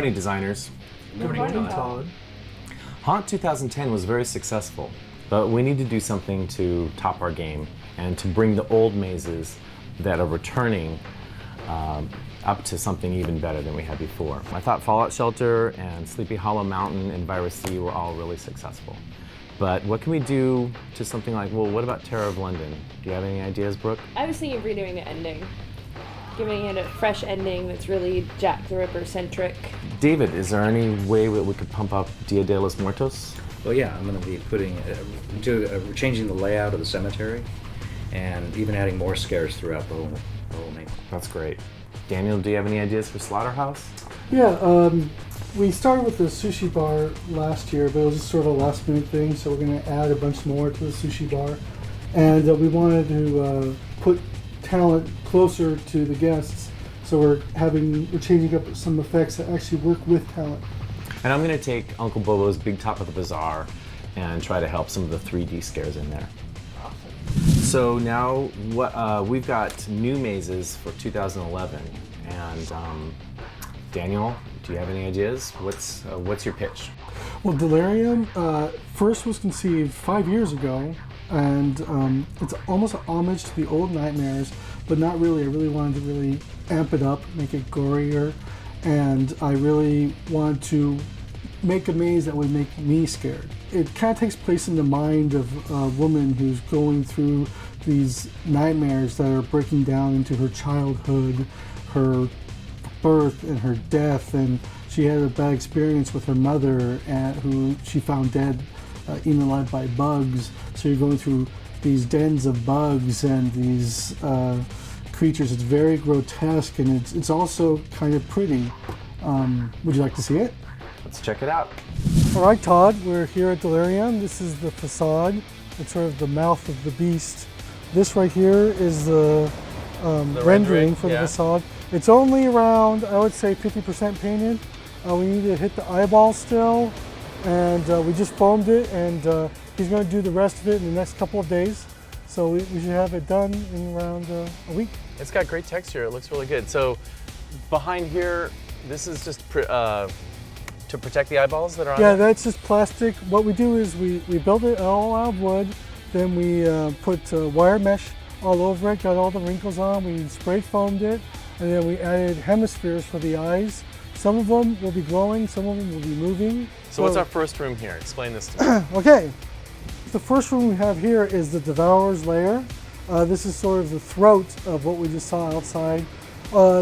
morning, designers. Good morning, Todd. Haunt 2010 was very successful, but we need to do something to top our game and to bring the old mazes that are returning up to something even better than we had before. I thought Fallout Shelter and Sleepy Hollow Mountain and Virus C were all really successful. But what can we do to something like, well, what about Terror of London? Do you have any ideas, Brooke? I was thinking of redoing the ending. Giving it a fresh ending that's really Jack the Ripper centric. David, is there any way that we could pump up Dia de los Muertos? Well, yeah, I'm going to be changing the layout of the cemetery and even adding more scares throughout the whole name. That's great. Daniel, do you have any ideas for Slaughterhouse? Yeah, we started with the sushi bar last year, but it was just sort of a last minute thing, so we're going to add a bunch more to the sushi bar. And we wanted to put talent closer to the guests, so we're changing up some effects that actually work with talent. And I'm going to take Uncle Bobo's Big Top of the Bazaar and try to help some of the 3D scares in there. So now we've got new mazes for 2011, and Daniel, do you have any ideas? What's your pitch? Well, Delirium first was conceived 5 years ago, and it's almost an homage to the old Nightmares, but not really. I really wanted to really amp it up, make it gorier, and I really wanted to make a maze that would make me scared. It kind of takes place in the mind of a woman who's going through these nightmares that are breaking down into her childhood, her birth, and her death, and she had a bad experience with her mother who she found dead, eaten alive by bugs. So you're going through these dens of bugs and these creatures. It's very grotesque, and it's also kind of pretty. Would you like to see it? Let's check it out. All right, Todd, we're here at Delirium. This is the facade. It's sort of the mouth of the beast. This right here is the rendering for the facade. It's only around, I would say, 50% painted. We need to hit the eyeball still, and we just foamed it, and he's going to do the rest of it in the next couple of days. So we should have it done in around a week. It's got great texture. It looks really good. So behind here, this is just to protect the eyeballs that are on Yeah, there? that's just plastic. What we do is we build it all out of wood, then we put wire mesh all over it, got all the wrinkles on, we spray foamed it, and then we added hemispheres for the eyes. Some of them will be glowing, some of them will be moving. So what's our first room here? Explain this to me. Okay, the first room we have here is the Devourer's Lair. This is sort of the throat of what we just saw outside.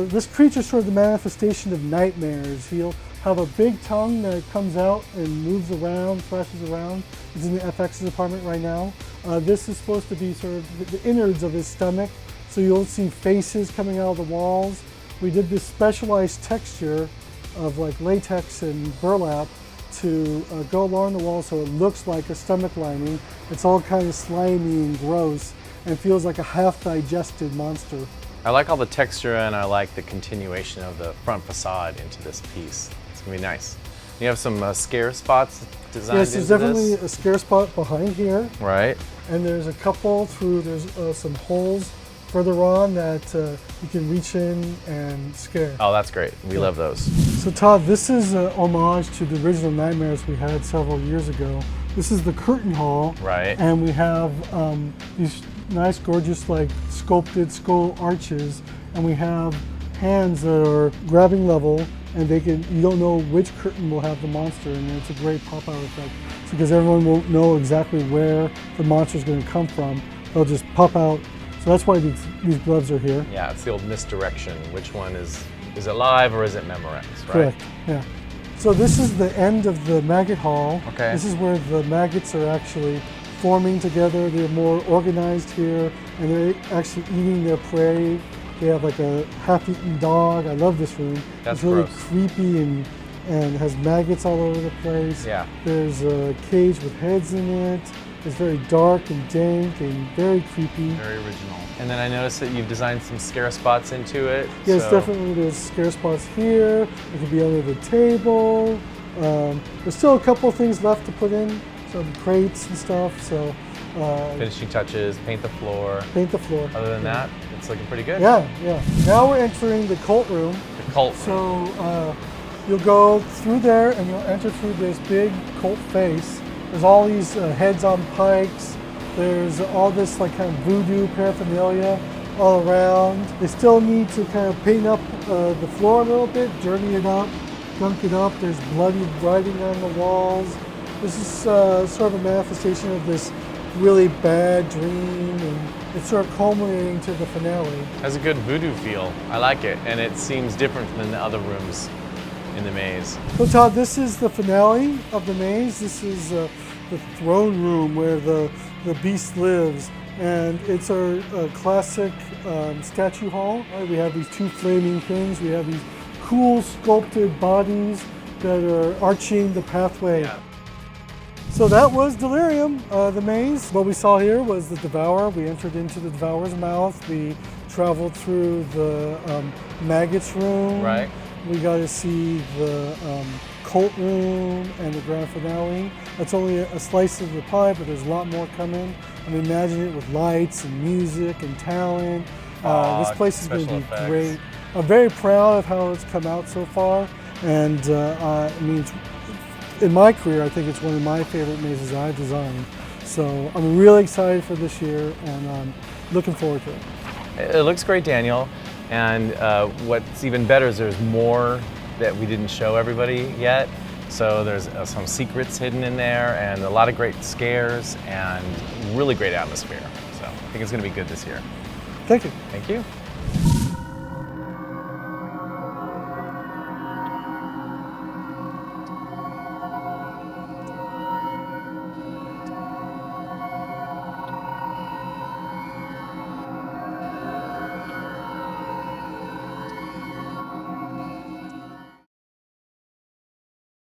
This creature is sort of the manifestation of nightmares. He'll have a big tongue that comes out and moves around, flashes around. It's in the FX's apartment right now. This is supposed to be sort of the innards of his stomach, so you'll see faces coming out of the walls. We did this specialized texture of like latex and burlap to go along the wall so it looks like a stomach lining. It's all kind of slimy and gross and feels like a half-digested monster. I like all the texture, and I like the continuation of the front facade into this piece. It's gonna be nice. You have some scare spots designed Yes, there's definitely a scare spot behind here. Right. And there's a couple there's some holes further on that you can reach in and scare. Oh, that's great. We love those. So Todd, this is an homage to the original Nightmares we had several years ago. This is the curtain hall. Right. And we have these nice, gorgeous, like sculpted skull arches, and we have hands that are grabbing level, and you don't know which curtain will have the monster, and it's a great pop-out effect. It's because everyone won't know exactly where the monster is going to come from. They'll just pop out. So that's why these gloves are here. Yeah, it's the old misdirection. Which one is it live or is it Memorex, right? Correct, yeah. So this is the end of the maggot hall. Okay. This is where the maggots are actually forming together. They're more organized here, and they're actually eating their prey. They have like a half-eaten dog. I love this room. That's it's really gross. creepy and has maggots all over the place. Yeah. There's a cage with heads in it. It's very dark and dank and very creepy. Very original. And then I noticed that you've designed some scare spots into it. Yes, so definitely. There's scare spots here. It could be under the table. There's still a couple things left to put in, some crates and stuff. So finishing touches, paint the floor. Paint the floor. Other than that, it's looking pretty good. Yeah, yeah. Now we're entering the cult room. The cult room. So You'll go through there and you'll enter through this big cult face. There's all these heads on pikes. There's all this like kind of voodoo paraphernalia all around. They still need to kind of paint up the floor a little bit, journey it up, gunk it up. There's bloody writing on the walls. This is sort of a manifestation of this really bad dream, and it's sort of culminating to the finale. Has a good voodoo feel. I like it, and it seems different than the other rooms in the maze. So Todd, this is the finale of the maze. This is the throne room where the beast lives, and it's our classic statue hall. We have these two flaming things. We have these cool sculpted bodies that are arching the pathway. Yeah. So that was Delirium, the maze. What we saw here was the Devourer. We entered into the Devourer's mouth. We traveled through the Maggots room. Right. We got to see the cult room and the grand finale. That's only a slice of the pie, but there's a lot more coming. I mean, imagine it with lights and music and talent. This place is going to be great. I'm very proud of how it's come out so far, and I mean, in my career, I think it's one of my favorite mazes I've designed. So I'm really excited for this year, and I'm looking forward to it. It looks great, Daniel. And what's even better is there's more that we didn't show everybody yet. So there's some secrets hidden in there, and a lot of great scares, and really great atmosphere. So I think it's going to be good this year. Thank you. Thank you.